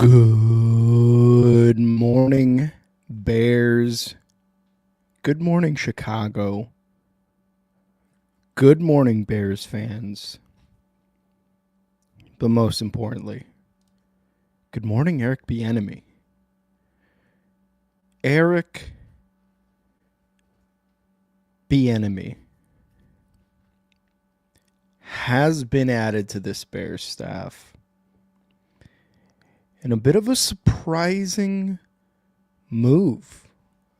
Good morning, Bears. Good morning, Chicago. Good morning, Bears fans. But most importantly, good morning, Eric Bieniemy. Eric Bieniemy has been added to this Bears staff in a bit of a surprising move,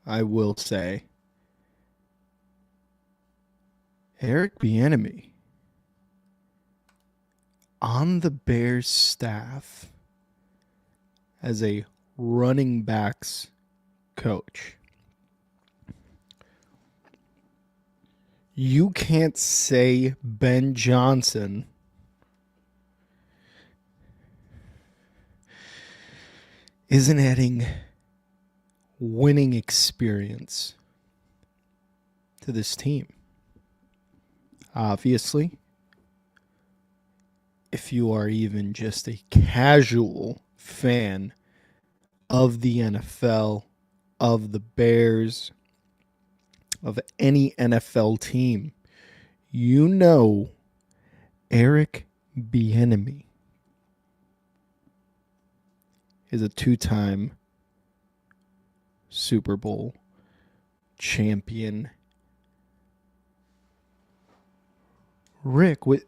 I will say. Eric Bieniemy on the Bears staff as a running backs coach. You can't say Ben Johnson isn't adding winning experience to this team. Obviously, if you are even just a casual fan of the NFL, of the Bears, of any NFL team, you know Eric Bieniemy is a two-time Super Bowl champion. Rick, with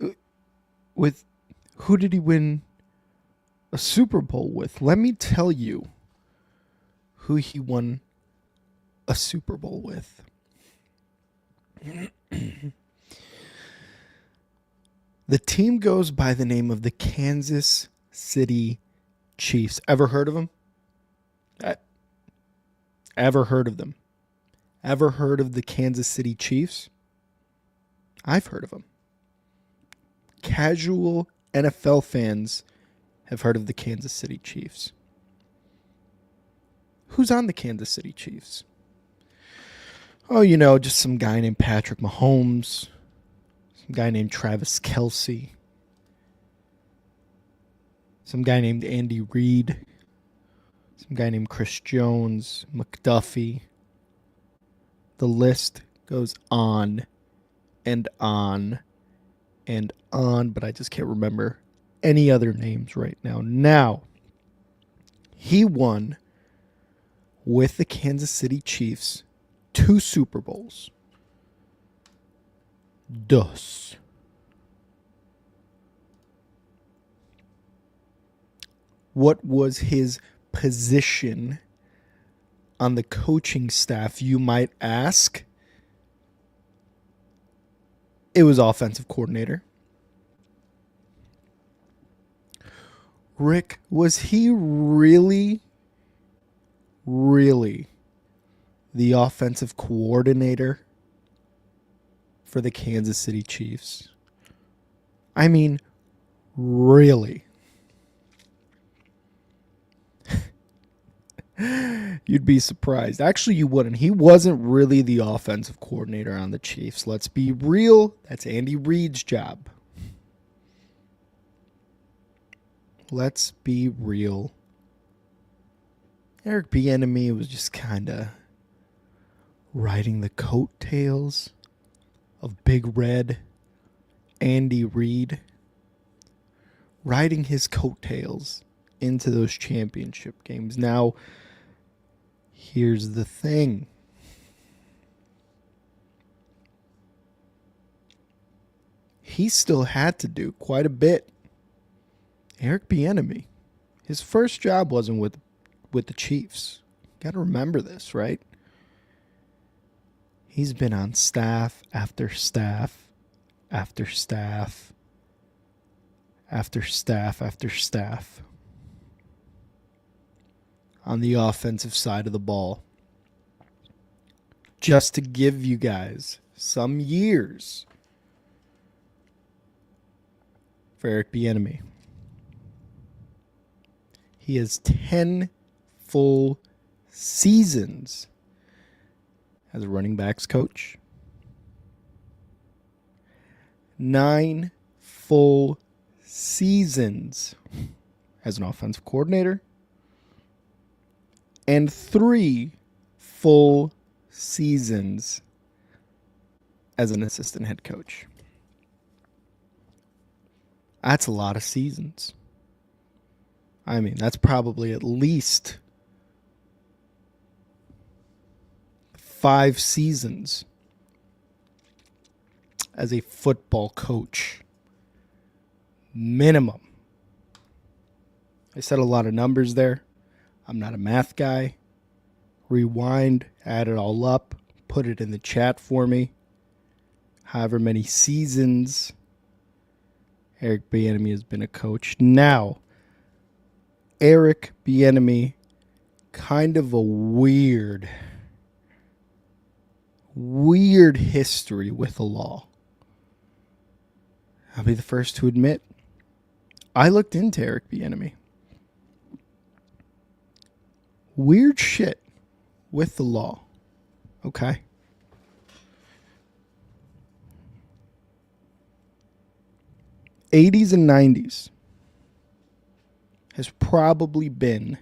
who did he win a Super Bowl with? Let me tell you who he won a Super Bowl with. The team goes by the name of the Kansas City Chiefs. Ever heard of them? Ever heard of them? Ever heard of the Kansas City Chiefs? I've heard of them. Casual NFL fans have heard of the Kansas City Chiefs. Who's on the Kansas City Chiefs? Oh, just some guy named Patrick Mahomes, some guy named Travis Kelce, some guy named Andy Reid, some guy named Chris Jones, McDuffie. The list goes on and on and on, but I just can't remember any other names right now. Now, he won with the Kansas City Chiefs 2 Super Bowls. Dos. What was his position on the coaching staff, you might ask? It was offensive coordinator. Rick, was he really the offensive coordinator for the Kansas City Chiefs? I mean, really? You'd be surprised. Actually, you wouldn't. He wasn't really the offensive coordinator on the Chiefs. Let's be real. That's Andy Reid's job. Let's be real. Eric Bieniemy was just kind of riding the coattails of Big Red Andy Reid, riding his coattails into those championship games. Now, here's the thing. He still had to do quite a bit. Eric Bieniemy, his first job wasn't with the Chiefs. Got to remember this, right? He's been on staff after staff after staff after staff after staff on the offensive side of the ball. Just to give you guys some years for Eric Bieniemy. He has 10 full seasons as a running backs coach, 9 full seasons as an offensive coordinator, and 3 full seasons as an assistant head coach. That's a lot of seasons. I mean, that's probably at least 5 seasons as a football coach. Minimum. I said a lot of numbers there. I'm not a math guy. Rewind, add it all up, put it in the chat for me. However many seasons Eric Bieniemy has been a coach. Now, Eric Bieniemy, kind of a weird history with the law. I'll be the first to admit, I looked into Eric Bieniemy. Weird shit with the law. Okay. '80s and '90s has probably been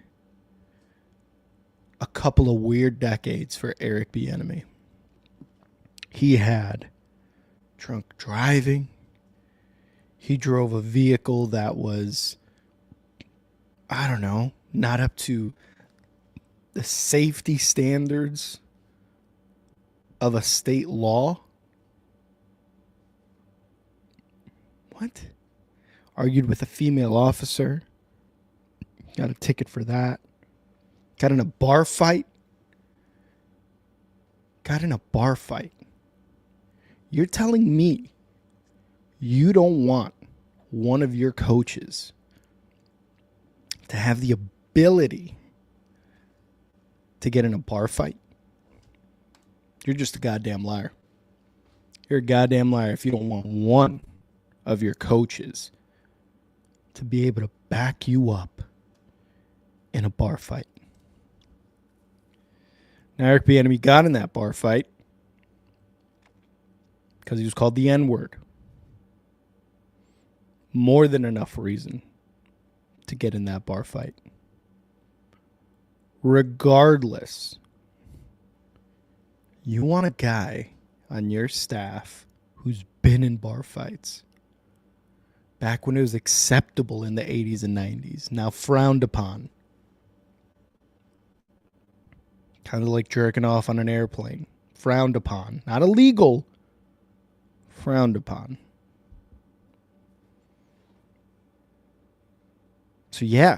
a couple of weird decades for Eric Bieniemy. He had drunk driving. He drove a vehicle that was, I don't know, not up to the safety standards of a state law. What? Argued with a female officer. Got a ticket for that. Got in a bar fight. You're telling me you don't want one of your coaches to have the ability to get in a bar fight? You're just a goddamn liar. You're a goddamn liar if you don't want one of your coaches to be able to back you up in a bar fight. Now, Eric Bieniemy got in that bar fight because he was called the N-word. More than enough reason to get in that bar fight. Regardless, you want a guy on your staff who's been in bar fights back when it was acceptable in the 80s and 90s, now frowned upon. Kind of like jerking off on an airplane. Frowned upon. Not illegal. Frowned upon. So yeah.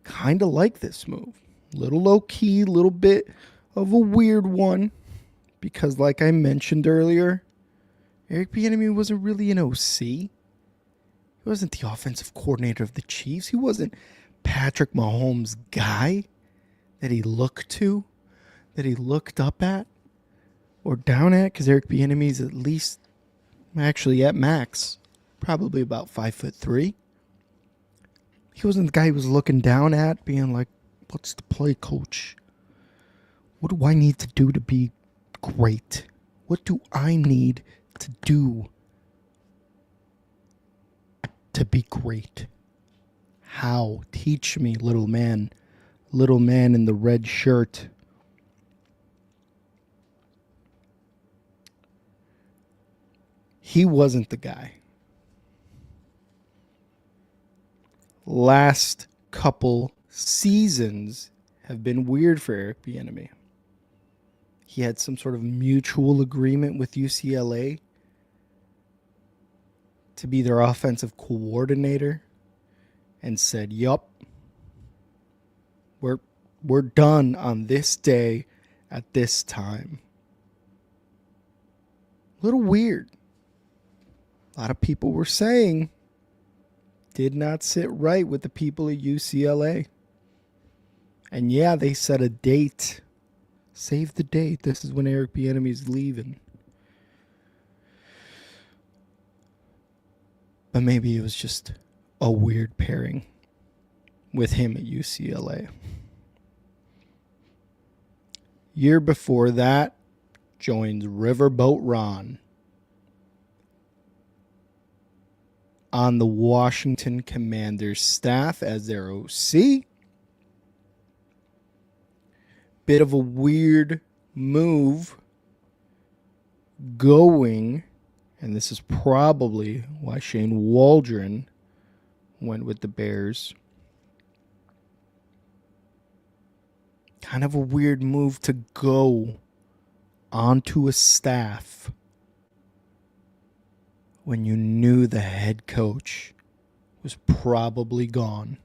Kind of like this move. Little low-key, little bit of a weird one. Because like I mentioned earlier, Eric Bieniemy wasn't really an OC. He wasn't the offensive coordinator of the Chiefs. He wasn't Patrick Mahomes' guy that he looked to, that he looked up at or down at, because Eric Bieniemy's at least, actually at max, probably about 5'3". He wasn't the guy he was looking down at, being like, what's the play, coach? What do I need to do to be great? What do I need to do to be great? How? Teach me, little man. Little man in the red shirt. He wasn't the guy. Last couple seasons have been weird for Eric Bieniemy. He had some sort of mutual agreement with UCLA to be their offensive coordinator and said, yup, we're done on this day at this time. A little weird. A lot of people were saying did not sit right with the people at UCLA. And yeah, they set a date. Save the date. This is when Eric Bieniemy is leaving. But maybe it was just a weird pairing with him at UCLA. Year before that, joins Riverboat Ron on the Washington Commanders staff as their OC. bit of a weird move going, and this is probably why Shane Waldron went with the Bears. Kind of a weird move to go onto a staff when you knew the head coach was probably gone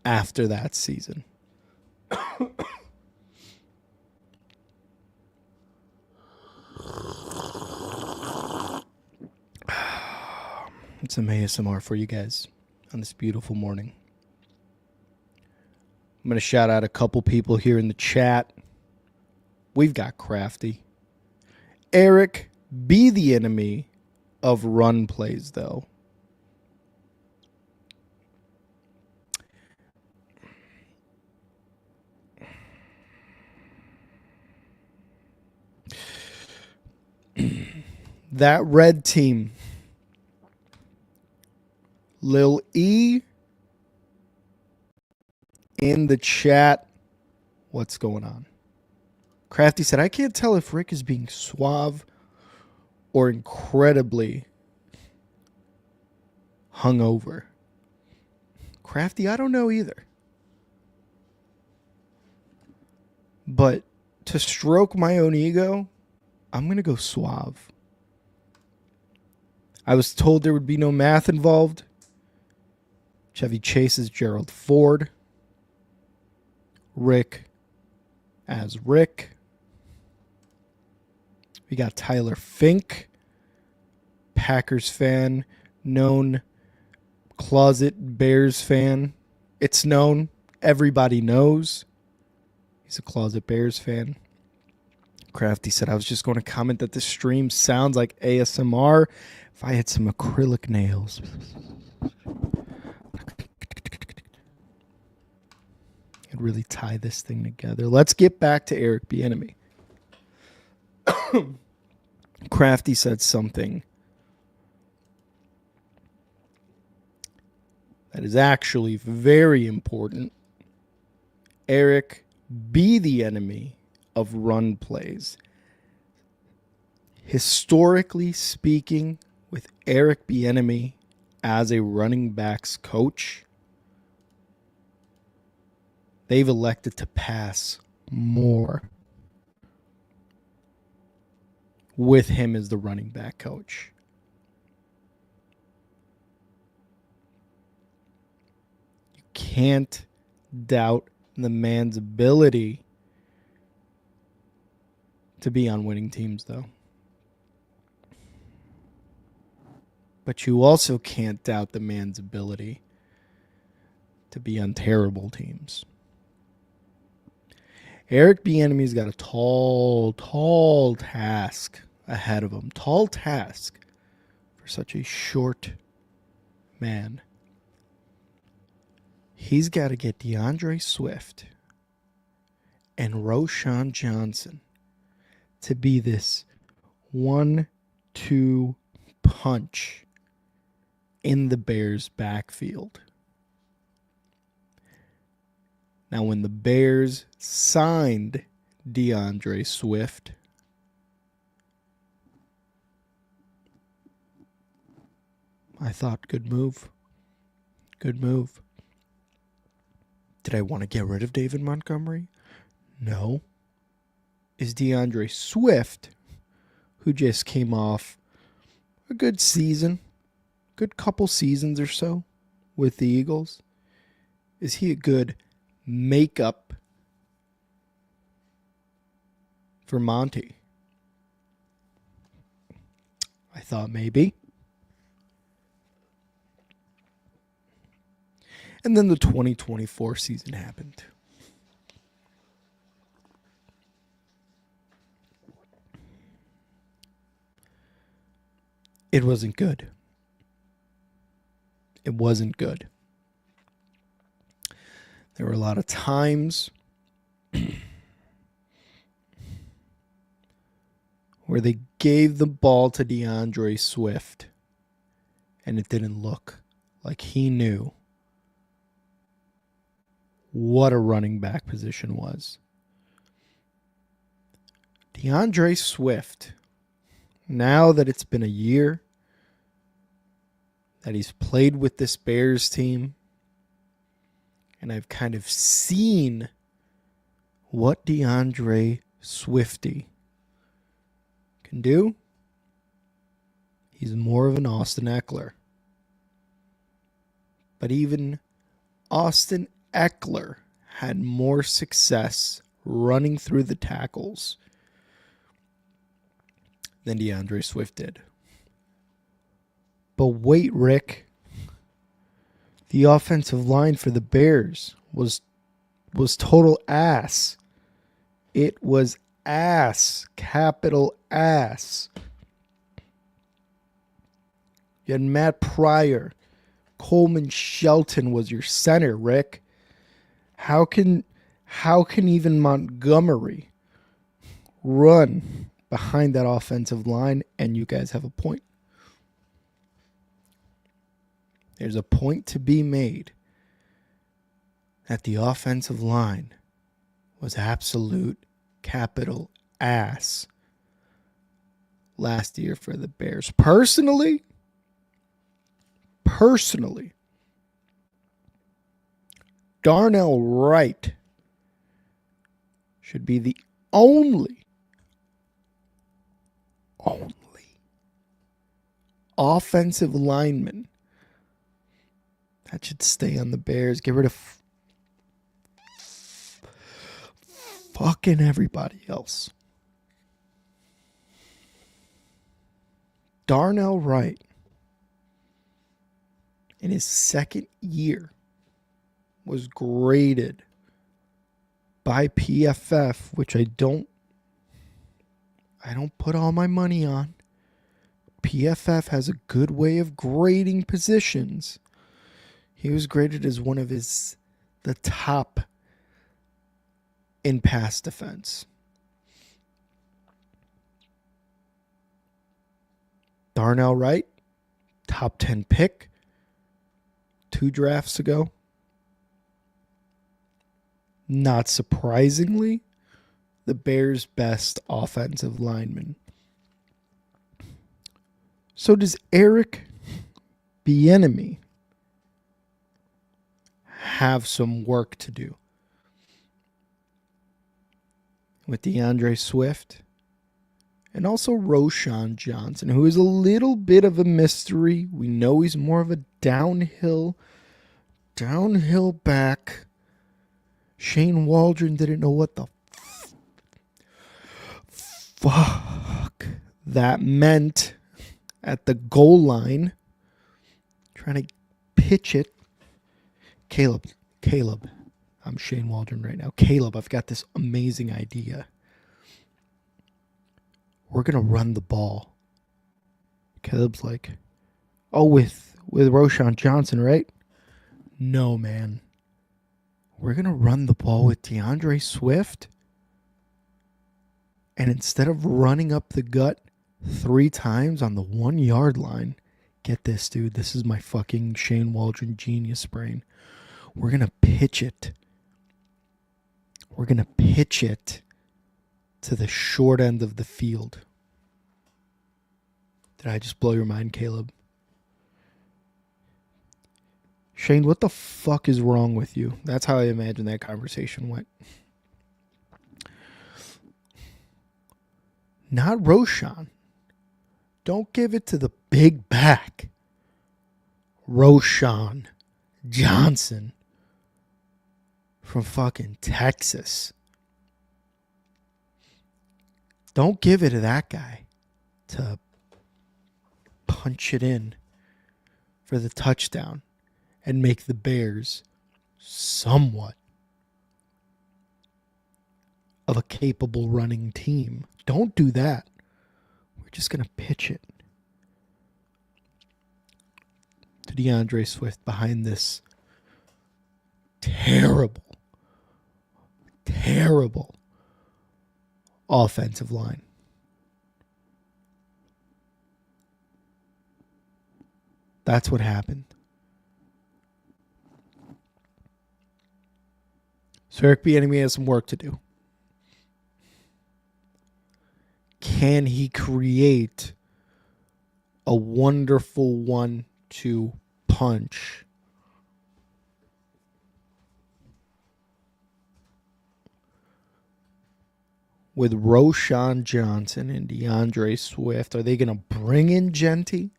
after that season. It's some ASMR for you guys on this beautiful morning. I'm going to shout out a couple people here in the chat. We've got Crafty. Eric, be the enemy of run plays, though. That red team, Lil E in the chat, what's going on? Crafty said, I can't tell if Rick is being suave or incredibly hungover. Crafty, I don't know either. But to stroke my own ego, I'm going to go suave. I was told there would be no math involved. Chevy Chase is Gerald Ford. Rick as Rick. We got Tyler Fink, Packers fan, known closet Bears fan. It's known. Everybody knows. He's a closet Bears fan. Crafty said, I was just going to comment that this stream sounds like ASMR if I had some acrylic nails. I'd really tie this thing together. Let's get back to Eric Bieniemy. Crafty said something that is actually very important. Eric, be the enemy of run plays. Historically speaking, with Eric Bieniemy as a running backs coach, they've elected to pass more with him as the running back coach. You can't doubt the man's ability to be on winning teams, though. But you also can't doubt the man's ability to be on terrible teams. Eric Bieniemy's got a tall task ahead of him. Tall task for such a short man. He's got to get DeAndre Swift and Roschon Johnson to be this 1-2 punch in the Bears' backfield. Now, when the Bears signed DeAndre Swift, I thought, good move. Good move. Did I want to get rid of David Montgomery? No. Is DeAndre Swift, who just came off a good season, good couple seasons or so with the Eagles, is he a good makeup for Monty? I thought maybe. And then the 2024 season happened. It wasn't good. It wasn't good. There were a lot of times where they gave the ball to DeAndre Swift and it didn't look like he knew what a running back position was. DeAndre Swift, now that it's been a year that he's played with this Bears team, and I've kind of seen what DeAndre Swifty can do, he's more of an Austin Eckler. But even Austin Eckler had more success running through the tackles than DeAndre Swift did. But wait, Rick. The offensive line for the Bears was total ass. It was ass. Capital ass. You had Matt Pryor. Coleman Shelton was your center, Rick. How can even Montgomery run behind that offensive line and you guys have a point? There's a point to be made that the offensive line was absolute capital ass last year for the Bears. Personally, Darnell Wright should be the only offensive lineman that should stay on the Bears. Get rid of fucking everybody else. Darnell Wright, in his second year, was graded by PFF, which I don't put all my money on. PFF has a good way of grading positions. He was graded as one of the top in pass defense. Darnell Wright, top 10 pick 2 drafts ago. Not surprisingly, the Bears' best offensive lineman. So does Eric Bieniemy have some work to do with DeAndre Swift and also Roschon Johnson, who is a little bit of a mystery. We know he's more of a downhill back. Shane Waldron didn't know what the fuck that meant at the goal line. Trying to pitch it. Caleb, I'm Shane Waldron right now. Caleb, I've got this amazing idea. We're going to run the ball. Caleb's like, oh, with Roschon Johnson, right? No, man. We're going to run the ball with DeAndre Swift. And instead of running up the gut 3 times on the 1 yard line, get this, dude. This is my fucking Shane Waldron genius brain. We're going to pitch it. We're going to pitch it to the short end of the field. Did I just blow your mind, Caleb? Shane, what the fuck is wrong with you? That's how I imagine that conversation went. Not Roschon. Don't give it to the big back. Roschon Johnson from fucking Texas. Don't give it to that guy to punch it in for the touchdown and make the Bears somewhat of a capable running team. Don't do that. We're just going to pitch it to DeAndre Swift behind this terrible offensive line. That's what happened. So Eric Bieniemy has some work to do. Can he create a wonderful 1-2 punch with Roshan Johnson and DeAndre Swift? Are they going to bring in Genty?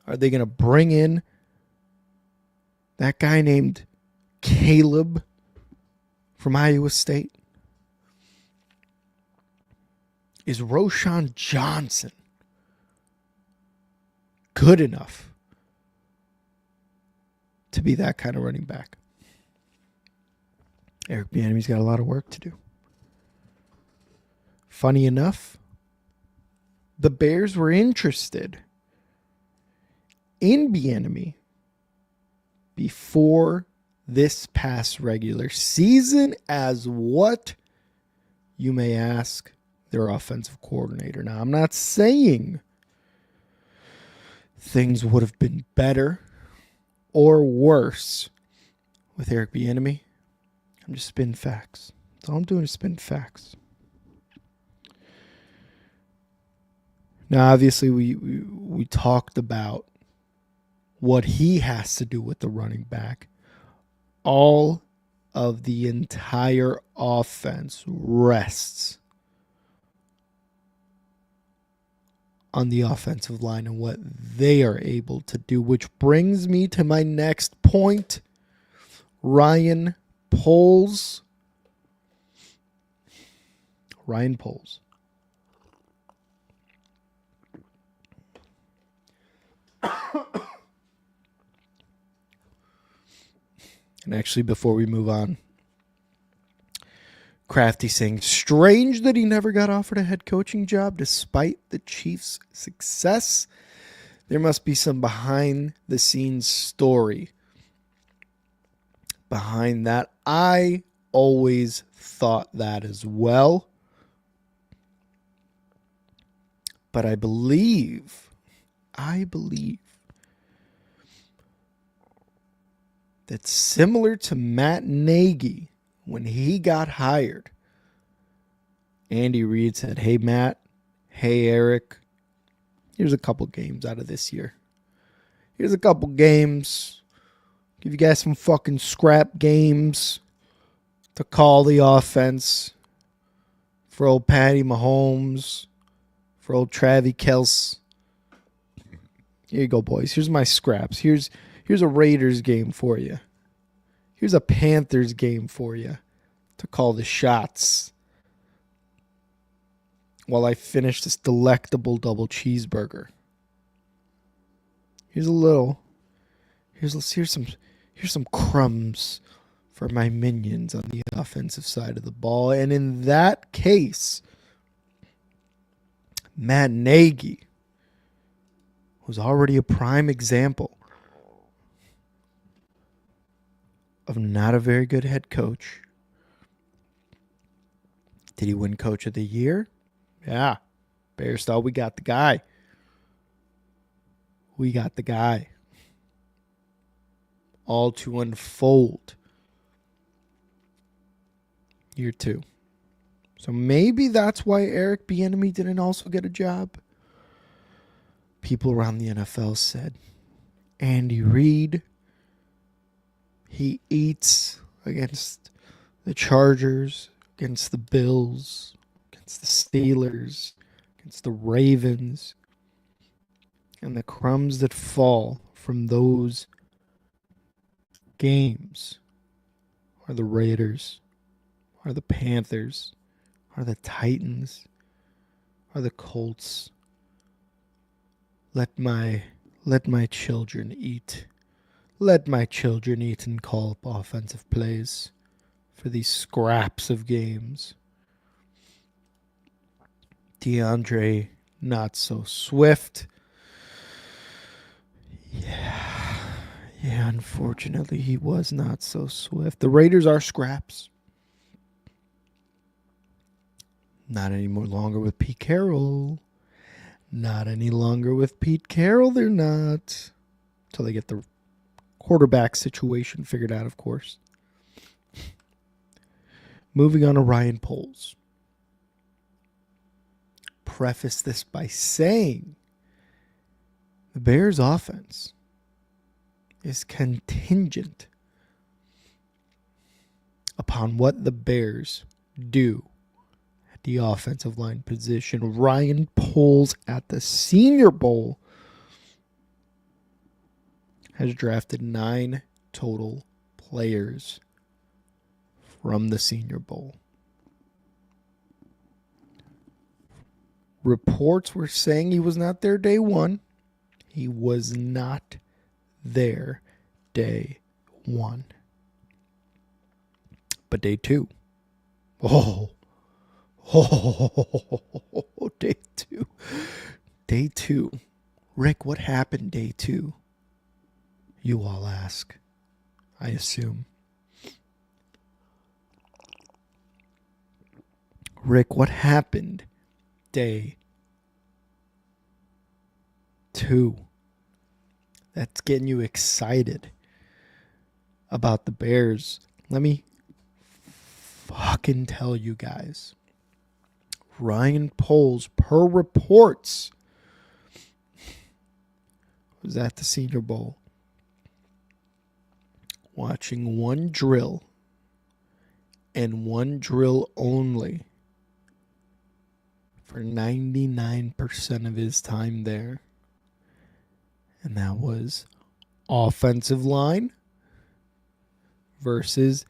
Are they going to bring in that guy named Caleb from Iowa State? Is Roshan Johnson good enough to be that kind of running back? Eric Bieniemy's got a lot of work to do. Funny enough, the Bears were interested in Bieniemy before this past regular season as what, you may ask, their offensive coordinator. Now, I'm not saying things would have been better or worse with Eric Bieniemy. I'm just spinning facts. That's all I'm doing is spin facts. Now, obviously, we talked about what he has to do with the running back. All of the entire offense rests on the offensive line and what they are able to do, which brings me to my next point. Ryan Poles. And actually, before we move on, Crafty saying, strange that he never got offered a head coaching job despite the Chiefs' success. There must be some behind-the-scenes story behind that. I always thought that as well. But I believe that similar to Matt Nagy, when he got hired, Andy Reid said, hey, Matt, hey, Eric, here's a couple games out of this year. Here's a couple games. Give you guys some fucking scrap games to call the offense for old Patty Mahomes, for old Travis Kelce. Here you go, boys. Here's my scraps. Here's a Raiders game for you. Here's a Panthers game for you to call the shots while I finish this delectable double cheeseburger. Here's some crumbs for my minions on the offensive side of the ball. And in that case, Matt Nagy was already a prime example of not a very good head coach. Did he win Coach of the Year? Yeah. Bears thought we got the guy. We got the guy. All to unfold year 2. So maybe that's why Eric Bieniemy didn't also get a job. People around the NFL said, Andy Reid, he eats against the Chargers, against the Bills, against the Steelers, against the Ravens. And the crumbs that fall from those games are the Raiders, are the Panthers, are the Titans, are the Colts. Let my children eat. Let my children eat and call up offensive plays for these scraps of games. DeAndre, not so swift. Yeah, unfortunately, he was not so swift. The Raiders are scraps. Not any more longer with Pete Carroll. Not any longer with Pete Carroll, they're not. Until they get the quarterback situation figured out, of course. Moving on to Ryan Poles. Preface this by saying the Bears' offense is contingent upon what the Bears do at the offensive line position. Ryan Poles at the Senior Bowl has drafted 9 total players from the Senior Bowl. Reports were saying he was not there day one. He was not there day one. But day two. Day two. Day two. Rick, what happened day two? You all ask. I assume. Rick, what happened day two? That's getting you excited about the Bears. Let me fucking tell you guys. Ryan Poles, per reports, was at the Senior Bowl watching one drill and one drill only for 99% of his time there. And that was offensive line versus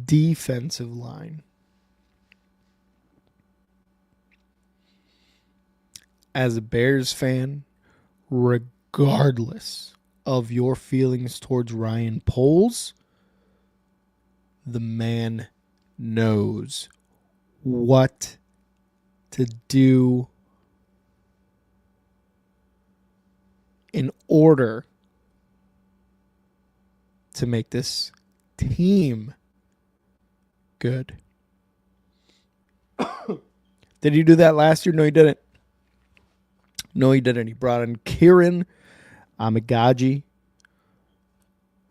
defensive line. As a Bears fan, regardless of your feelings towards Ryan Poles, the man knows what to do in order to make this team good. Did he do that last year? No, he didn't. No, he didn't. He brought in Kieran Amagaji,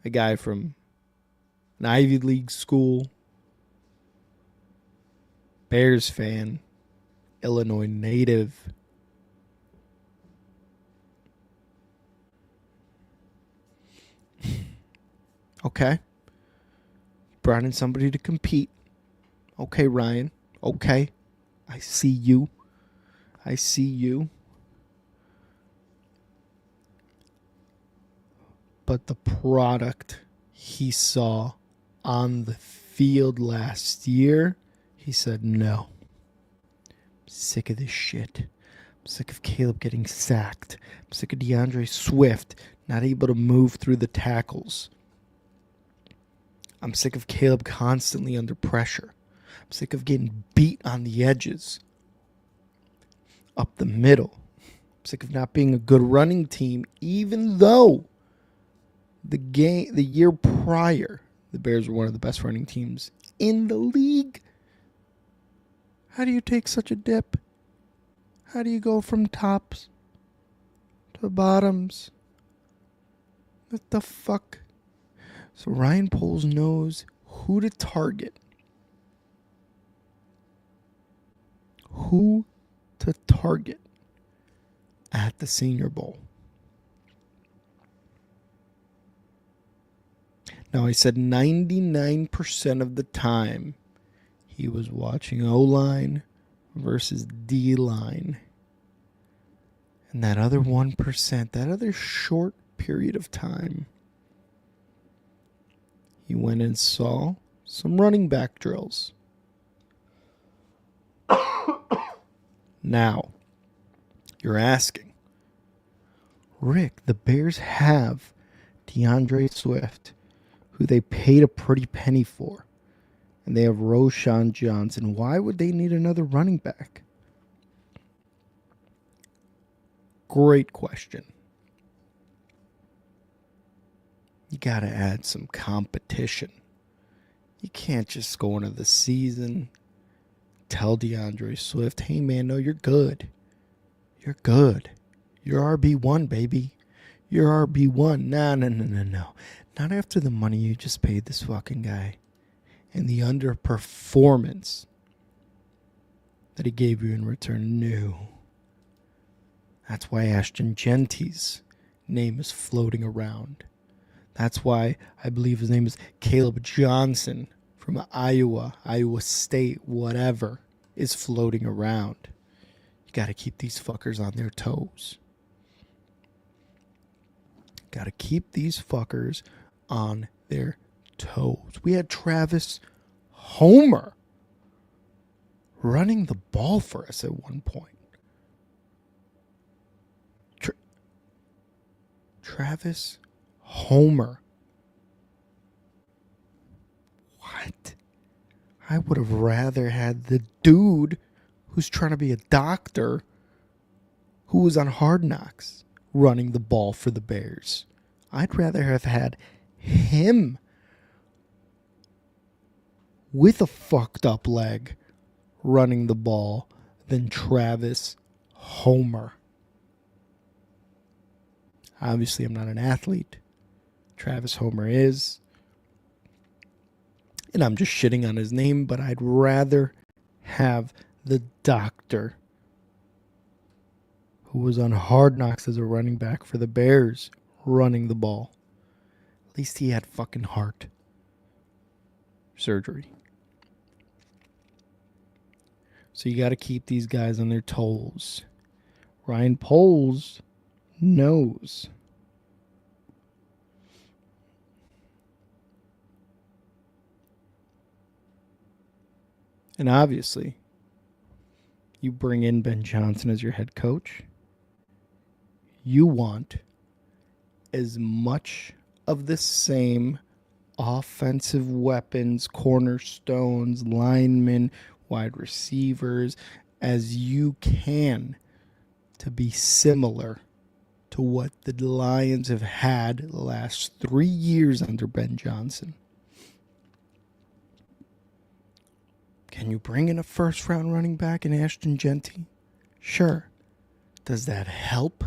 a guy from an Ivy League school, Bears fan, Illinois native. Okay. Brought in somebody to compete. Okay, Ryan. Okay. I see you. I see you. But the product he saw on the field last year, he said, no. I'm sick of this shit. I'm sick of Caleb getting sacked. I'm sick of DeAndre Swift not able to move through the tackles. I'm sick of Caleb constantly under pressure. I'm sick of getting beat on the edges. Up the middle. I'm sick of not being a good running team, even though the year prior, the Bears were one of the best running teams in the league. How do you take such a dip? How do you go from tops to bottoms? What the fuck? So Ryan Poles knows who to target. Who to target at the Senior Bowl. Now, I said 99% of the time he was watching O-line versus D-line. And that other 1%, that other short period of time, he went and saw some running back drills. Now, you're asking, Rick, the Bears have DeAndre Swift, who they paid a pretty penny for, and they have Roschon Johnson. Why would they need another running back? Great question. You got to add some competition. You can't just go into the season, tell DeAndre Swift, hey man, no, you're good. You're good. You're RB1, baby. You're RB1. No. Not after the money you just paid this fucking guy. and the underperformance that he gave you in return. No. That's why Ashton Genty's name is floating around. That's why I believe his name is Caleb Johnson from Iowa State, whatever, is floating around. You got to keep these fuckers on their toes. Got to keep these fuckers on their toes. We had Travis Homer running the ball for us at one point. Travis Homer. What? I would have rather had the dude who's trying to be a doctor who was on Hard Knocks running the ball for the Bears. I'd rather have had him with a fucked up leg running the ball than Travis Homer. Obviously, I'm not an athlete. Travis Homer is. And I'm just shitting on his name, but I'd rather have the doctor who was on Hard Knocks as a running back for the Bears running the ball. At least he had fucking heart surgery. So you got to keep these guys on their toes. Ryan Poles knows. And obviously, you bring in Ben Johnson as your head coach. You want as much of the same offensive weapons, cornerstones, linemen, wide receivers as you can to be similar to what the Lions have had the last 3 years under Ben Johnson. Can you bring in a first-round running back in Ashton Genty? Sure. Does that help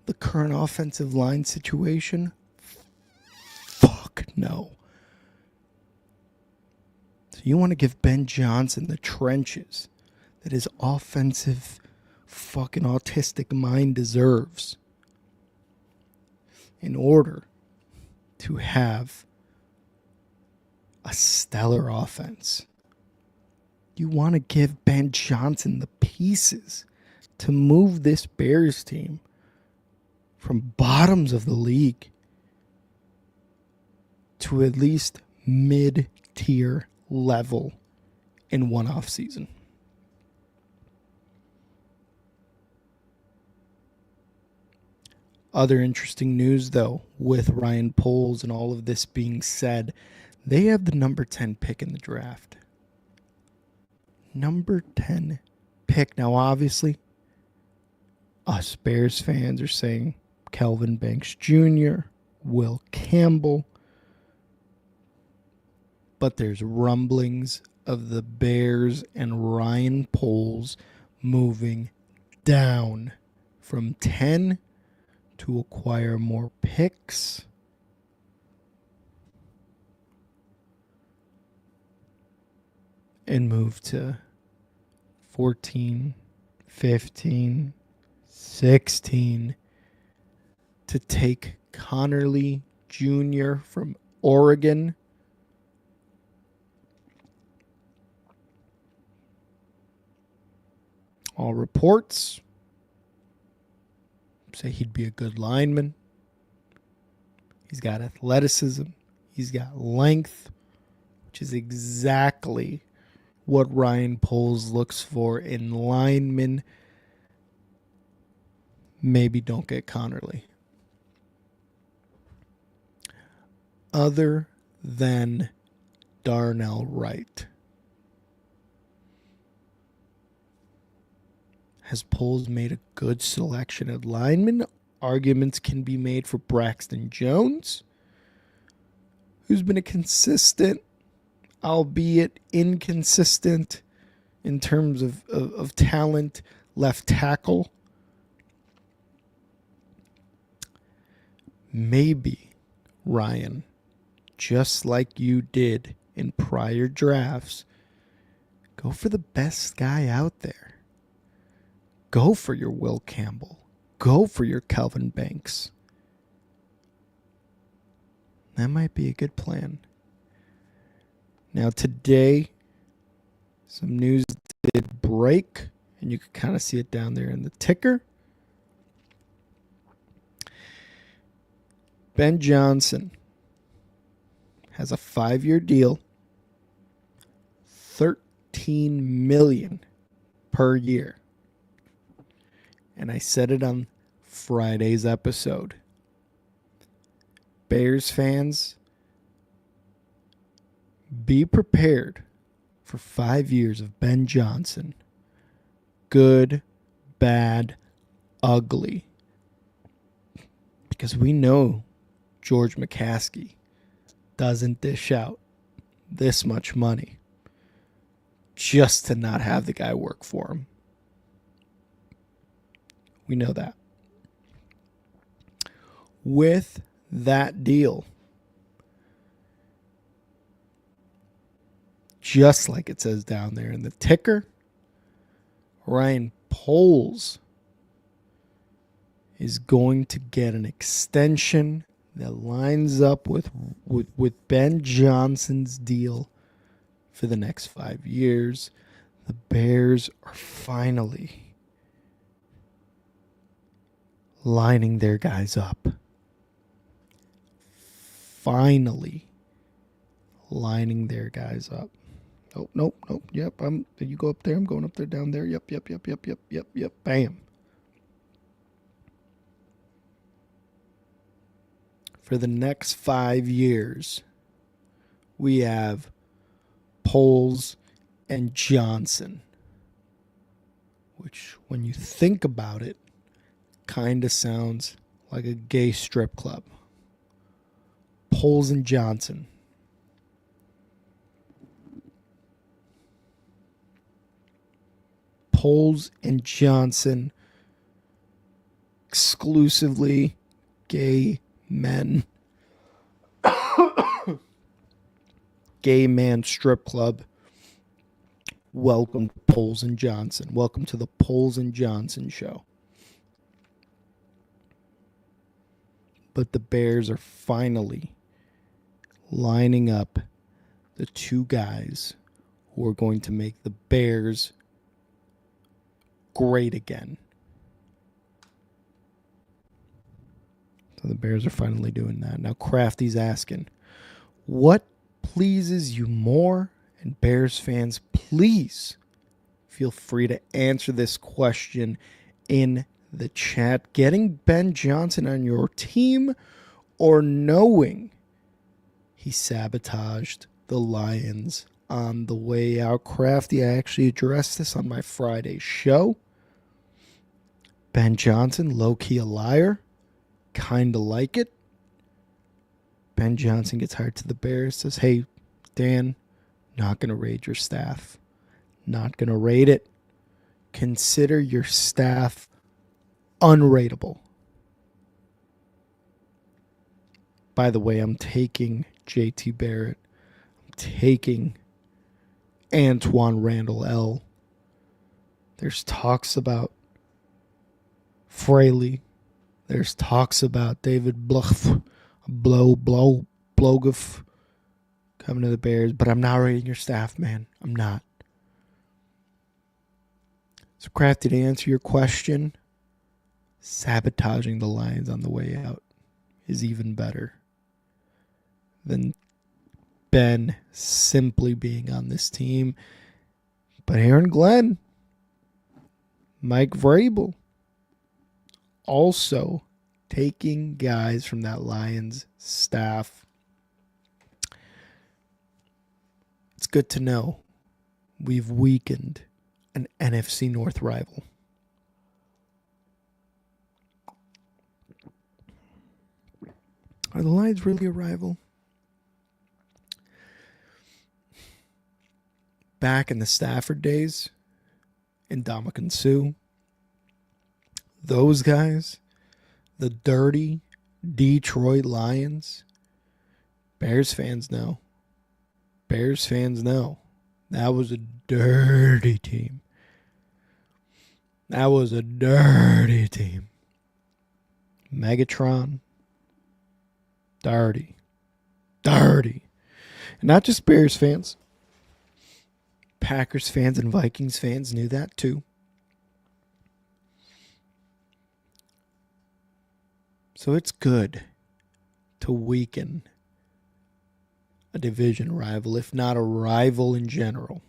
the current offensive line situation? Fuck no. So you want to give Ben Johnson the trenches that his offensive fucking autistic mind deserves in order to have a stellar offense. You want to give Ben Johnson the pieces to move this Bears team from bottoms of the league to at least mid-tier level in one offseason. Other interesting news, though, with Ryan Poles and all of this being said, they have the number 10 pick in the draft. Number 10 pick. Now, obviously, us Bears fans are saying Kelvin Banks Jr., Will Campbell. But there's rumblings of the Bears and Ryan Poles moving down from 10 to acquire more picks. And move to 14, 15, 16 to take Connerly Jr. from Oregon. All reports say he'd be a good lineman. He's got athleticism. He's got length, which is exactly what Ryan Poles looks for in linemen. Maybe don't get Connerly. Other than Darnell Wright, has Poles made a good selection at linemen? Arguments can be made for Braxton Jones, who's been a consistent, albeit inconsistent in terms of talent, left tackle. Maybe, Ryan, just like you did in prior drafts, go for the best guy out there. Go for your Will Campbell. Go for your Calvin Banks. That might be a good plan. Now today, some news did break, and you can kind of see it down there in the ticker. Ben Johnson has a 5-year deal, $13 million per year. And I said it on Friday's episode. Bears fans, be prepared for 5 years of Ben Johnson. Good, bad, ugly. Because we know George McCaskey doesn't dish out this much money just to not have the guy work for him. We know that. With that deal, just like it says down there in the ticker, Ryan Poles is going to get an extension that lines up with Ben Johnson's deal for the next 5 years. The Bears are finally lining their guys up. Finally lining their guys up. Oh, nope. Yep, you go up there, I'm going up there, down there. Yep. Bam. For the next 5 years, we have Poles and Johnson, which, when you think about it, kind of sounds like a gay strip club. Poles and Johnson. Poles and Johnson, exclusively gay men. Gay man strip club. Welcome to Poles and Johnson. Welcome to the Poles and Johnson show. But the Bears are finally lining up the two guys who are going to make the Bears great again. So the Bears are finally doing that. Now Crafty's asking, what pleases you more? And Bears fans, please feel free to answer this question in the chat. Getting Ben Johnson on your team or knowing he sabotaged the Lions on the way out? Crafty, I actually addressed this on my Friday show. Ben Johnson, low-key a liar. Kind of like it. Ben Johnson gets hired to the Bears, says, hey, Dan, not going to raid your staff. Not going to raid it. Consider your staff unrateable. By the way, I'm taking JT Barrett. I'm taking Antoine Randall L. There's talks about Fraley. There's talks about David Blogoff coming to the Bears, but I'm not rating your staff, man. I'm not. So, Crafty, to answer your question, sabotaging the Lions on the way out is even better than Ben simply being on this team. But Aaron Glenn, Mike Vrabel, also taking guys from that Lions staff. It's good to know we've weakened an NFC North rival. Are the Lions really a rival? Back in the Stafford days, in Ndamukong Suh, those guys, the dirty Detroit Lions, Bears fans know Bears fans know that was a dirty team. That was a dirty team. Megatron, dirty. Dirty. And not just Bears fans. Packers fans and Vikings fans knew that too. So it's good to weaken a division rival, if not a rival in general.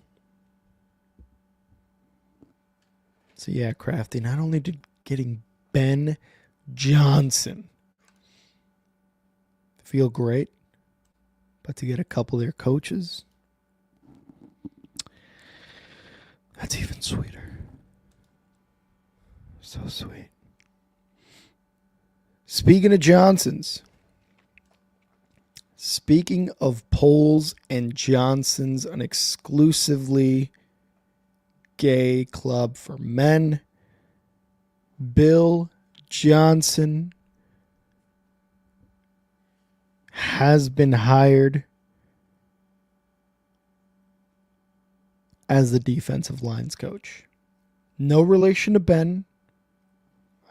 So yeah, Crafty, not only did getting Ben Johnson feel great, but to get a couple of their coaches, that's even sweeter. So sweet. Speaking of Johnsons, speaking of Poles and Johnsons, an exclusively gay club for men, Bill Johnson has been hired as the defensive lines coach. No relation to Ben.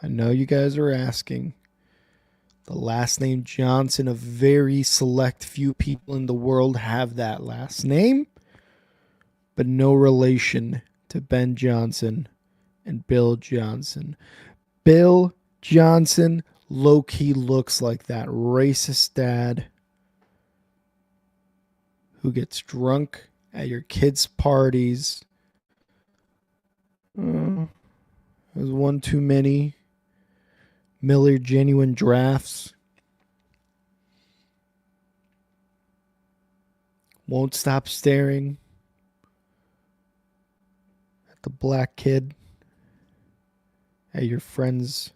I know you guys are asking. The last name Johnson, a very select few people in the world have that last name, but no relation to Ben Johnson and Bill Johnson. Bill Johnson low-key looks like that racist dad who gets drunk at your kids' parties. There's one too many Miller Genuine Drafts. Won't stop staring at the black kid at your friend's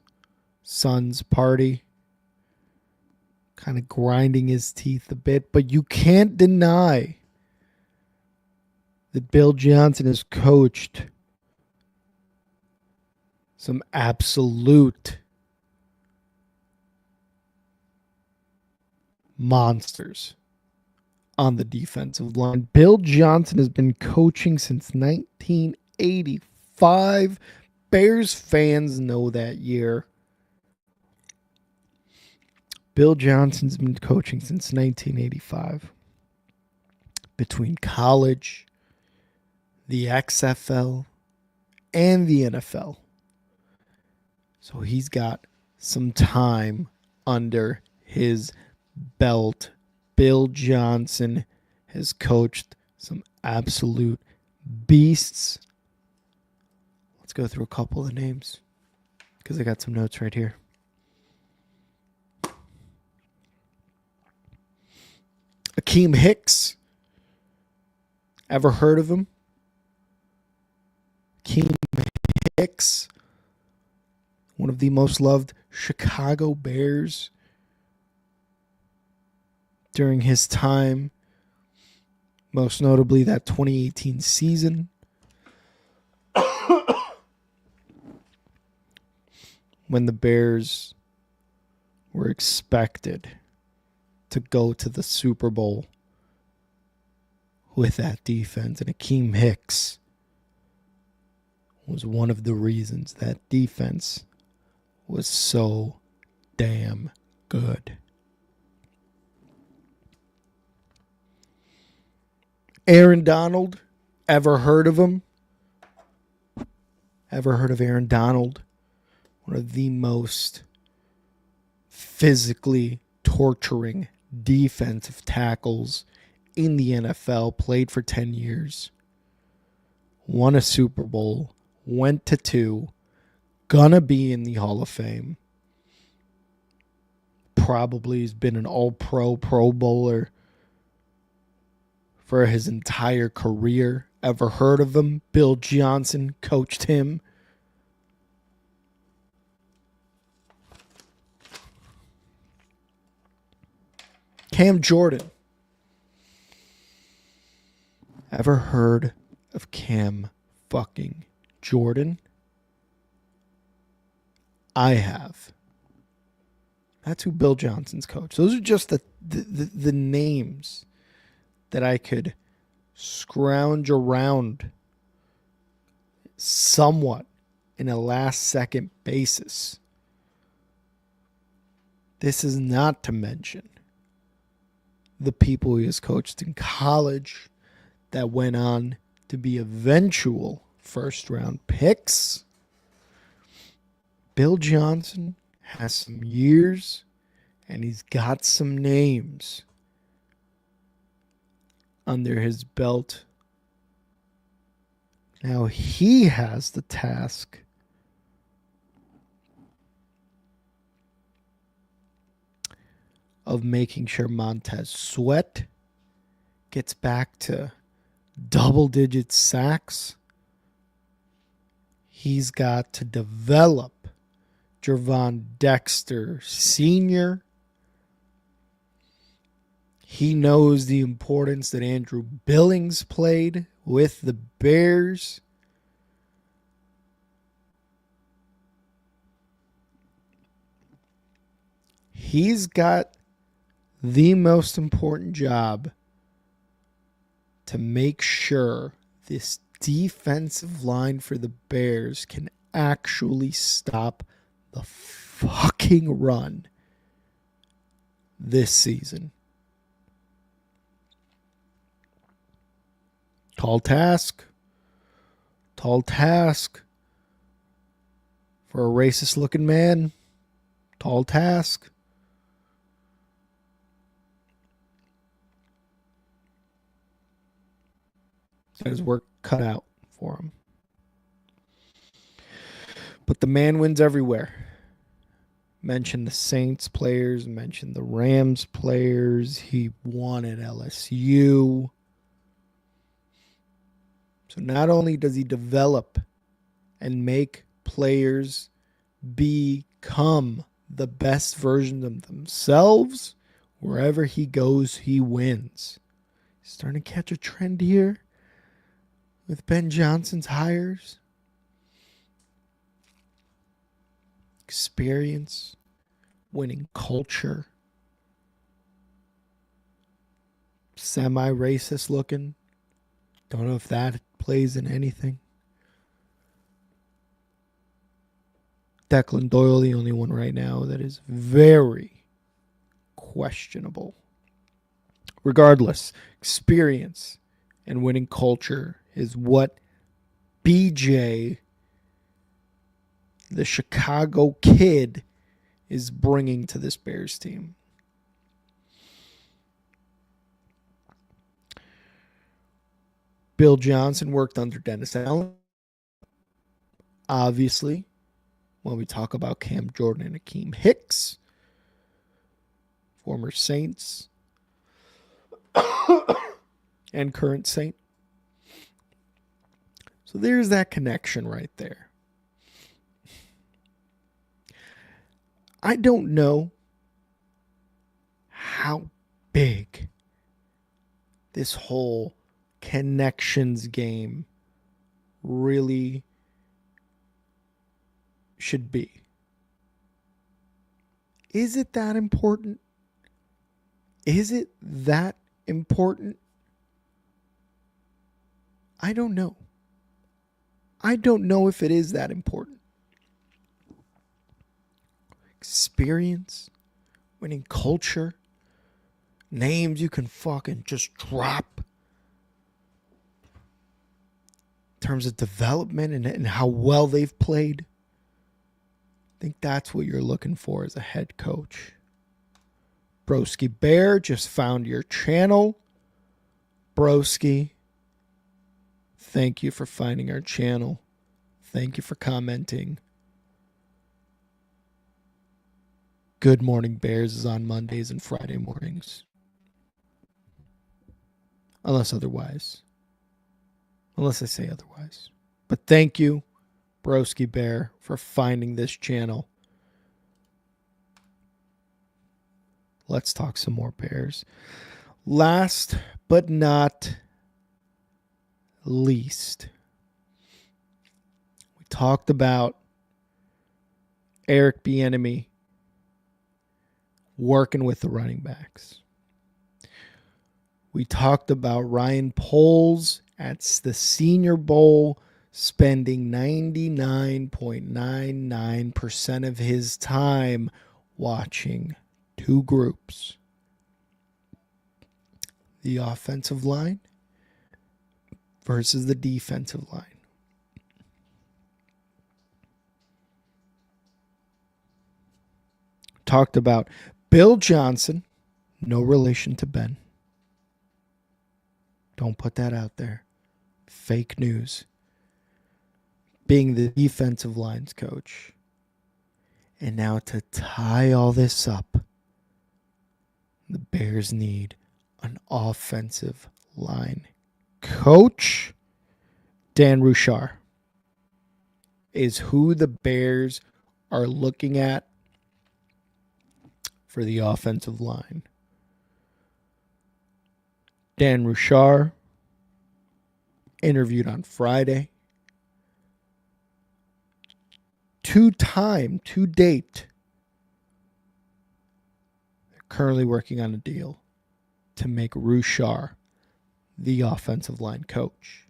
son's party. Kind of grinding his teeth a bit. But you can't deny that Bill Johnson has coached some absolute monsters on the defensive line. Bill Johnson has been coaching since 1985. Bears fans know that year. Bill Johnson's been coaching since 1985. Between college, the XFL, and the NFL. So he's got some time under his belt. Bill Johnson has coached some absolute beasts. Let's go through a couple of the names because I got some notes right here. Akeem Hicks. Ever heard of him? Akeem Hicks, one of the most loved Chicago Bears during his time, most notably that 2018 season. When the Bears were expected to go to the Super Bowl with that defense. And Akeem Hicks was one of the reasons that defense was so damn good. Aaron Donald, ever heard of him? Ever heard of Aaron Donald? One of the most physically torturing defensive tackles in the NFL, played for 10 years, won a Super Bowl, went to 2, gonna be in the Hall of Fame. Probably has been an all-pro, Pro Bowler for his entire career. Ever heard of him? Bill Johnson coached him. Cam Jordan. Ever heard of Cam fucking Jordan? I have. That's who Bill Johnson's coach. Those are just the names that I could scrounge around somewhat in a last-second basis. This is not to mention the people he has coached in college that went on to be eventual first-round picks. Bill Johnson has some years, and he's got some names under his belt. Now he has the task of making sure Montez Sweat gets back to double-digit sacks. He's got to develop Gervon Dexter Sr. He knows the importance that Andrew Billings played with the Bears. He's got the most important job to make sure this defensive line for the Bears can actually stop the fucking run this season. Tall task for a racist looking man. Tall task. Got his work cut out for him. But the man wins everywhere. Mention the Saints players, mention the Rams players. He won at LSU. So not only does he develop and make players become the best version of themselves, wherever he goes, he wins. He's starting to catch a trend here with Ben Johnson's hires. Experience, winning culture, semi-racist looking. Don't know if that plays in anything. Declan Doyle, the only one right now that is very questionable. Regardless, experience and winning culture is what BJ, the Chicago kid, is bringing to this Bears team. Bill Johnson worked under Dennis Allen. Obviously, when we talk about Cam Jordan and Akeem Hicks, former Saints and current Saint. So there's that connection right there. I don't know how big this whole connections game really should be. Is it that important? Is it that important? I don't know. I don't know if it is that important. Experience, winning culture, names you can fucking just drop in terms of development and how well they've played. I think that's what you're looking for as a head coach. Broski Bear just found your channel. Broski, thank you for finding our channel. Thank you for commenting. Good Morning Bears is on Mondays and Friday mornings. Unless I say otherwise. But thank you, Broski Bear, for finding this channel. Let's talk some more Bears. Last but not least, we talked about Eric Bieniemy working with the running backs. We talked about Ryan Poles at the Senior Bowl spending 99.99% of his time watching two groups: the offensive line versus the defensive line. Talked about Bill Johnson, no relation to Ben. Don't put that out there. Fake news. Being the defensive lines coach. And now to tie all this up, the Bears need an offensive line coach. Dan Ruchar is who the Bears are looking at for the offensive line. Dan Ruchar interviewed on Friday. To date, they're currently working on a deal to make Ruchar the offensive line coach.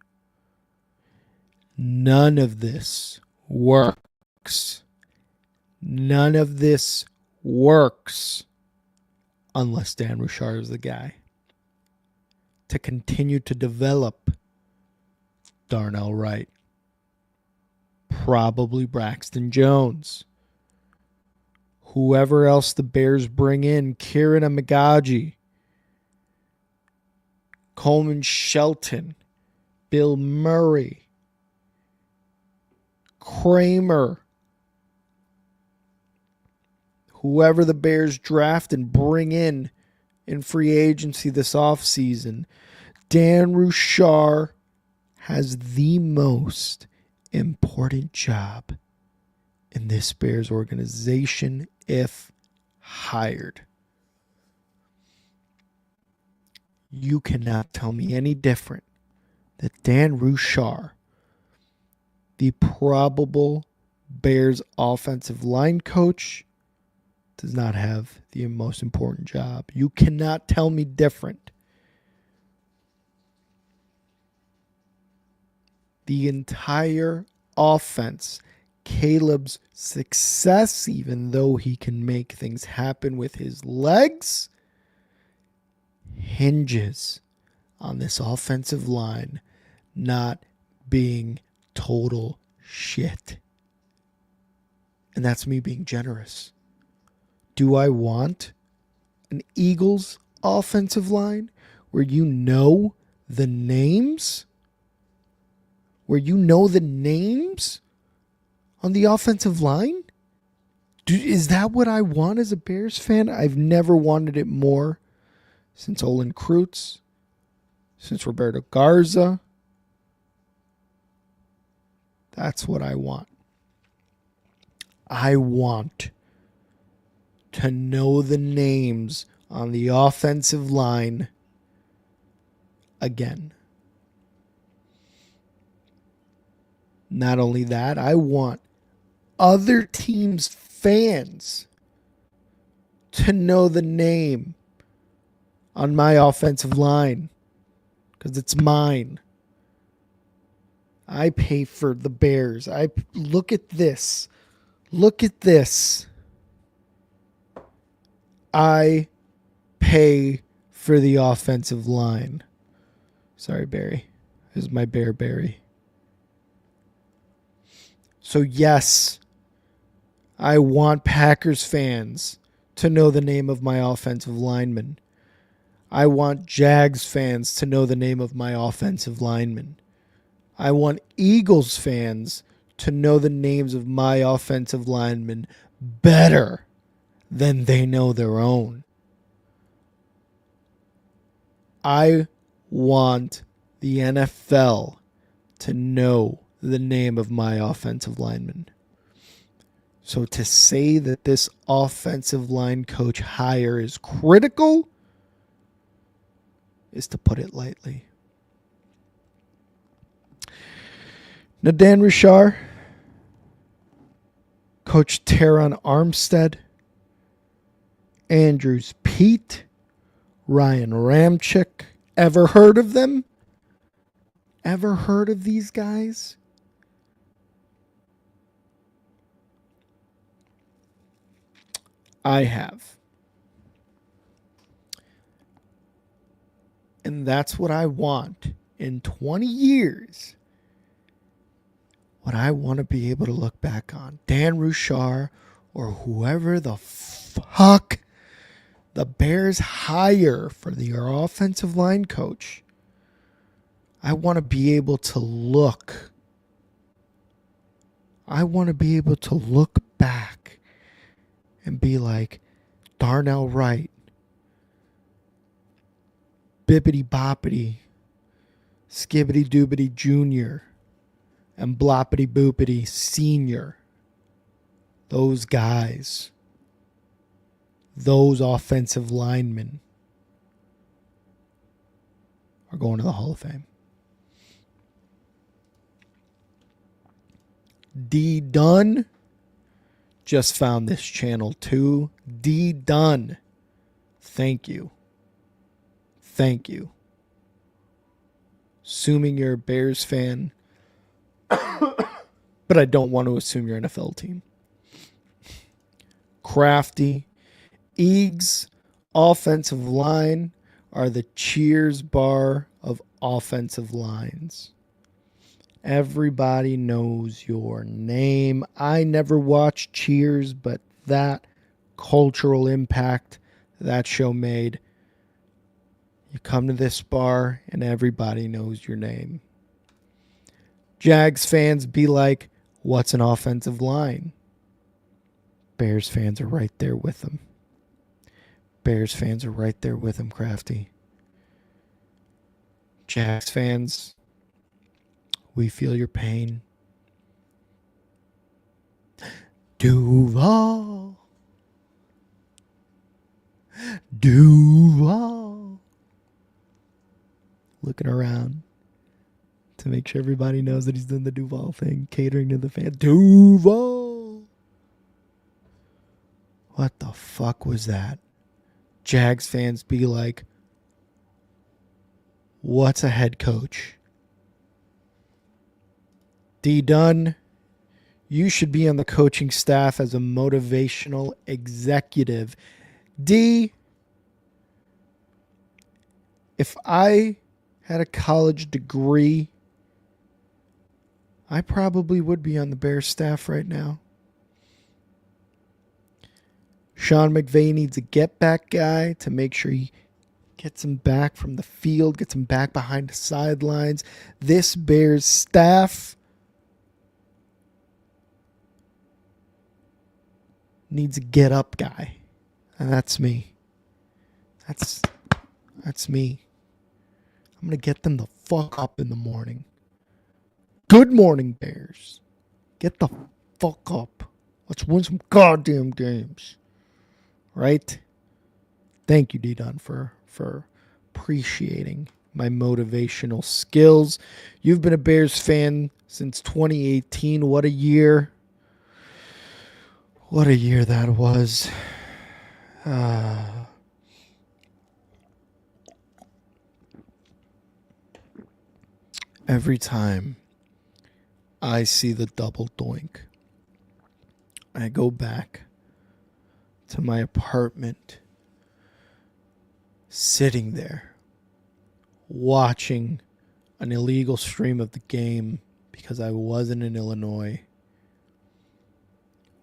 None of this works. None of this works unless Dan Ruchar is the guy to continue to develop Darnell Wright, probably Braxton Jones, whoever else the Bears bring in, Kieran Amagaji, Coleman Shelton, Bill Murray, Kramer, whoever the Bears draft and bring in free agency this offseason, Dan Ruchar has the most important job in this Bears organization if hired. You cannot tell me any different that Dan Ruchar, the probable Bears offensive line coach, does not have the most important job. You cannot tell me different. The entire offense, Caleb's success, even though he can make things happen with his legs, hinges on this offensive line not being total shit. And that's me being generous. Do I want an Eagles offensive line where you know the names? Where you know the names on the offensive line? Is that what I want as a Bears fan? I've never wanted it more since Olin Kreutz, since Roberto Garza. That's what I want. I want to know the names on the offensive line again. Not only that, I want other teams' fans to know the name on my offensive line because it's mine. I pay for the Bears. Look at this. Look at this. I pay for the offensive line. Sorry, Barry. This is my Bear Barry. So yes, I want Packers fans to know the name of my offensive lineman. I want Jags fans to know the name of my offensive lineman. I want Eagles fans to know the names of my offensive linemen better than they know their own. I want the NFL to know the name of my offensive lineman. So to say that this offensive line coach hire is critical is to put it lightly. Now, Dan Ruchar, Coach Teron Armstead, Andrews Pete, Ryan Ramczyk, Ever heard of them? Ever heard of these guys? I have. And that's what I want in 20 years. What I want to be able to look back on. Dan Rouchar or whoever the fuck the Bears hire for their offensive line coach. I want to be able to look. I want to be able to look back and be like, Darnell Wright, Bippity Boppity, Skibbity Doobity Jr., and Bloppity Boopity Sr. Those guys, those offensive linemen are going to the Hall of Fame. D Dunn just found this channel too. D Dunn, thank you. Thank you. Assuming you're a Bears fan, but I don't want to assume you're an NFL team. Crafty. Eags offensive line are the Cheers bar of offensive lines. Everybody knows your name. I never watched Cheers, but that cultural impact that show made. You come to this bar and everybody knows your name. Jags fans be like, what's an offensive line? Bears fans are right there with them. Bears fans are right there with them, Crafty. Jags fans, we feel your pain. Duval. Duval. Looking around to make sure everybody knows that he's doing the Duval thing, catering to the fans. Duval. What the fuck was that? Jags fans be like, what's a head coach? D Dunn, you should be on the coaching staff as a motivational executive. D, if I had a college degree, I probably would be on the Bears staff right now. Sean McVay needs a get-back guy to make sure he gets him back from the field, gets him back behind the sidelines. This Bears staff needs a get-up guy. And that's me. That's me. I'm going to get them the fuck up in the morning. Good morning, Bears. Get the fuck up. Let's win some goddamn games. Right? Thank you, D-Don, for appreciating my motivational skills. You've been a Bears fan since 2018. What a year. What a year that was. Every time I see the double doink, I go back to my apartment, sitting there, watching an illegal stream of the game because I wasn't in Illinois,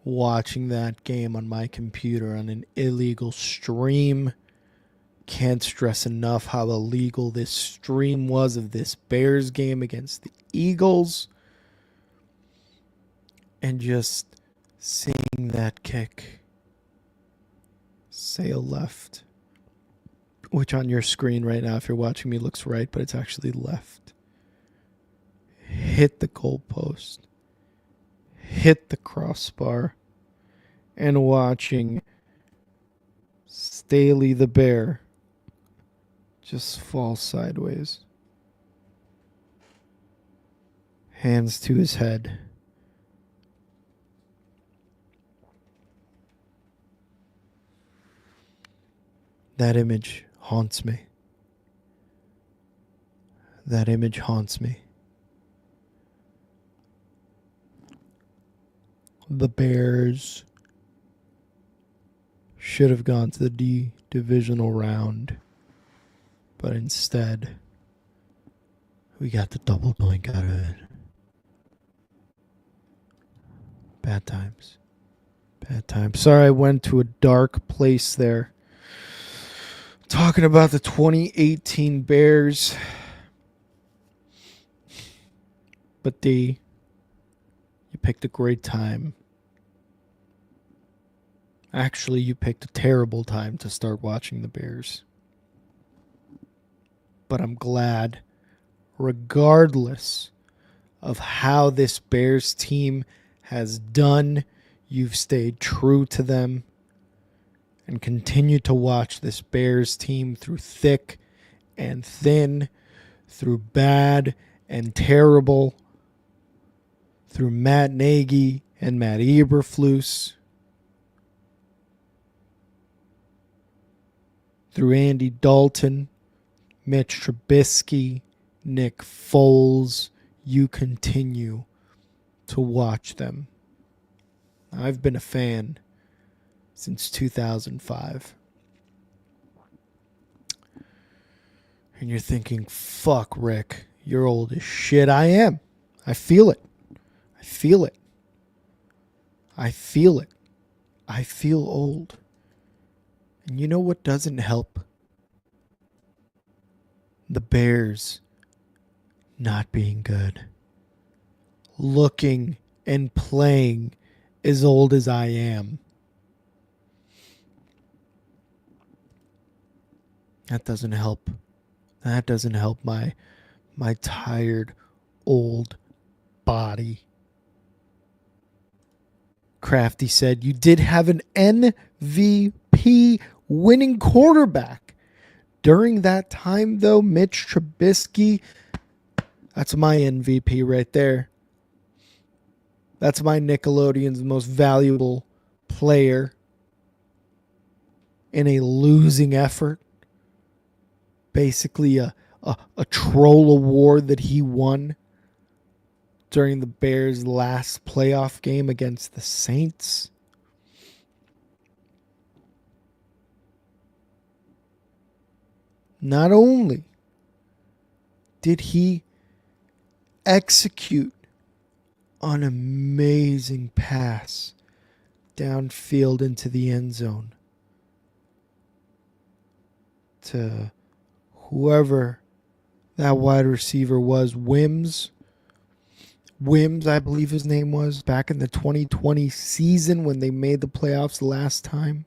watching that game on my computer on an illegal stream. Can't stress enough how illegal this stream was of this Bears game against the Eagles. And just seeing that kick sail left, which on your screen right now, if you're watching me, looks right, but it's actually left. Hit the goalpost, hit the crossbar, and watching Staley the Bear just fall sideways. Hands to his head. That image haunts me. That image haunts me. The Bears should have gone to the divisional round, but instead, we got the double doink out of it. Bad times. Bad times. Sorry, I went to a dark place there. Talking about the 2018 Bears. But D, you picked a great time. Actually, you picked a terrible time to start watching the Bears. But I'm glad, regardless of how this Bears team has done, you've stayed true to them and continue to watch this Bears team through thick and thin, through bad and terrible, through Matt Nagy and Matt Eberflus, through Andy Dalton, Mitch Trubisky, Nick Foles. You continue to watch them. I've been a fan since 2005. And you're thinking, fuck, Rick, you're old as shit. I am. I feel it. I feel it. I feel it. I feel old. And you know what doesn't help? The Bears not being good. Looking and playing as old as I am. That doesn't help. That doesn't help my tired old body. Crafty said, you did have an MVP winning quarterback. During that time, though, Mitch Trubisky, that's my MVP right there. That's my Nickelodeon's most valuable player in a losing effort. Basically a troll award that he won during the Bears' last playoff game against the Saints. Not only did he execute an amazing pass downfield into the end zone to whoever that wide receiver was, Wims, I believe his name was, back in the 2020 season when they made the playoffs the last time.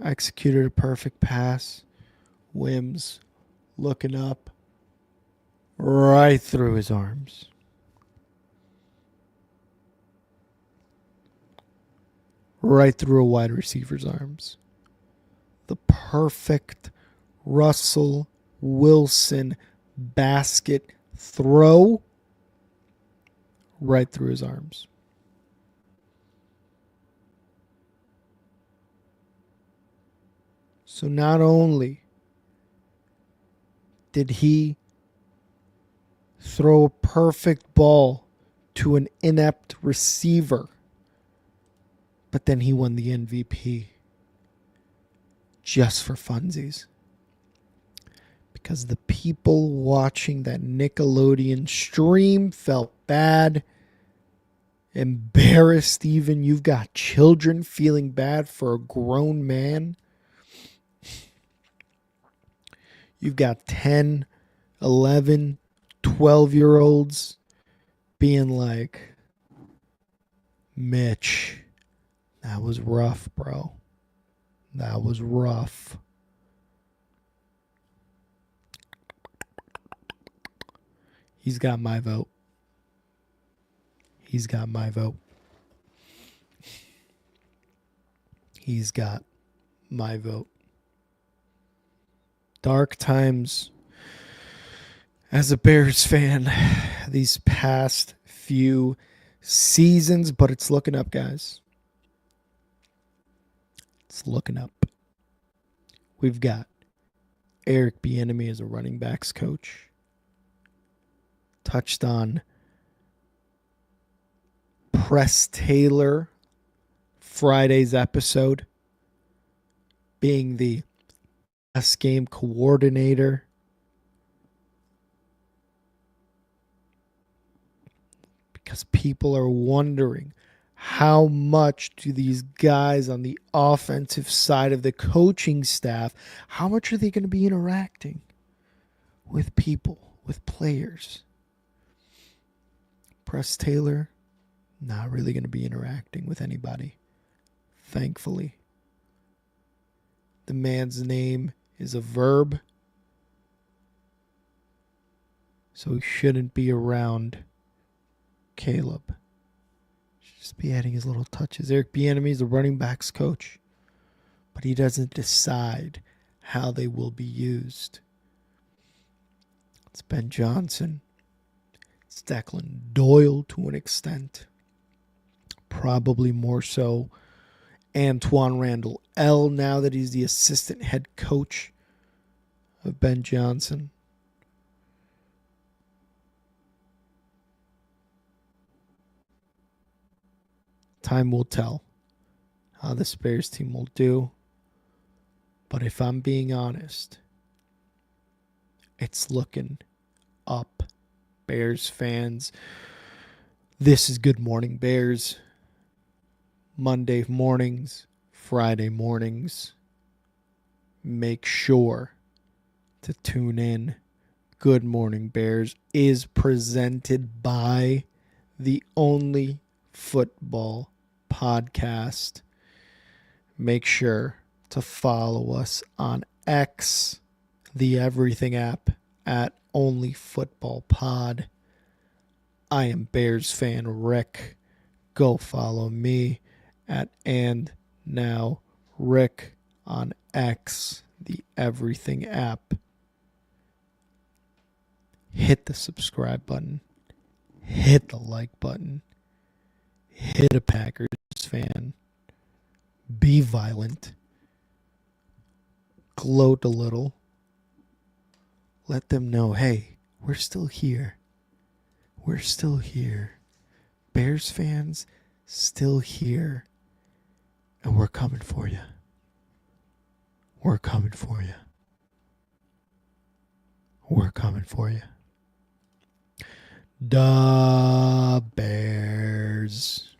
Executed a perfect pass. Wims looking up right through his arms. Right through a wide receiver's arms. The perfect Russell Wilson basket throw right through his arms. So not only did he throw a perfect ball to an inept receiver, but then he won the MVP just for funsies. Because the people watching that Nickelodeon stream felt bad, embarrassed even. You've got children feeling bad for a grown man. You've got 10, 11, 12-year-olds being like, Mitch, that was rough, bro. That was rough. He's got my vote. He's got my vote. He's got my vote. Dark times as a Bears fan these past few seasons, but it's looking up, guys. It's looking up. We've got Eric Bieniemy is a running backs coach. Touched on Press Taylor Friday's episode being the best game coordinator. Because people are wondering, how much do these guys on the offensive side of the coaching staff, how much are they going to be interacting with people, with players? Press Taylor, not really going to be interacting with anybody, thankfully. The man's name is a verb, so he shouldn't be around Caleb. Should just be adding his little touches. Eric Bieniemy is a running backs coach, but he doesn't decide how they will be used. It's Ben Johnson. It's Declan Doyle to an extent. Probably more so Antoine Randall L. now that he's the assistant head coach of Ben Johnson. Time will tell how the Bears team will do. But if I'm being honest, it's looking up. Bears fans, this is Good Morning Bears. Monday mornings, Friday mornings. Make sure to tune in. Good Morning Bears is presented by the Only Football Podcast. Make sure to follow us on X, the Everything app, at Only Football Pod. I am Bears fan Rick. Go follow me at And Now Rick on X, the Everything app. Hit the subscribe button. Hit the like button. Hit a Packers fan. Be violent. Gloat a little. Let them know, hey, we're still here. We're still here. Bears fans, still here. And we're coming for you. We're coming for you. We're coming for you. Da Bears.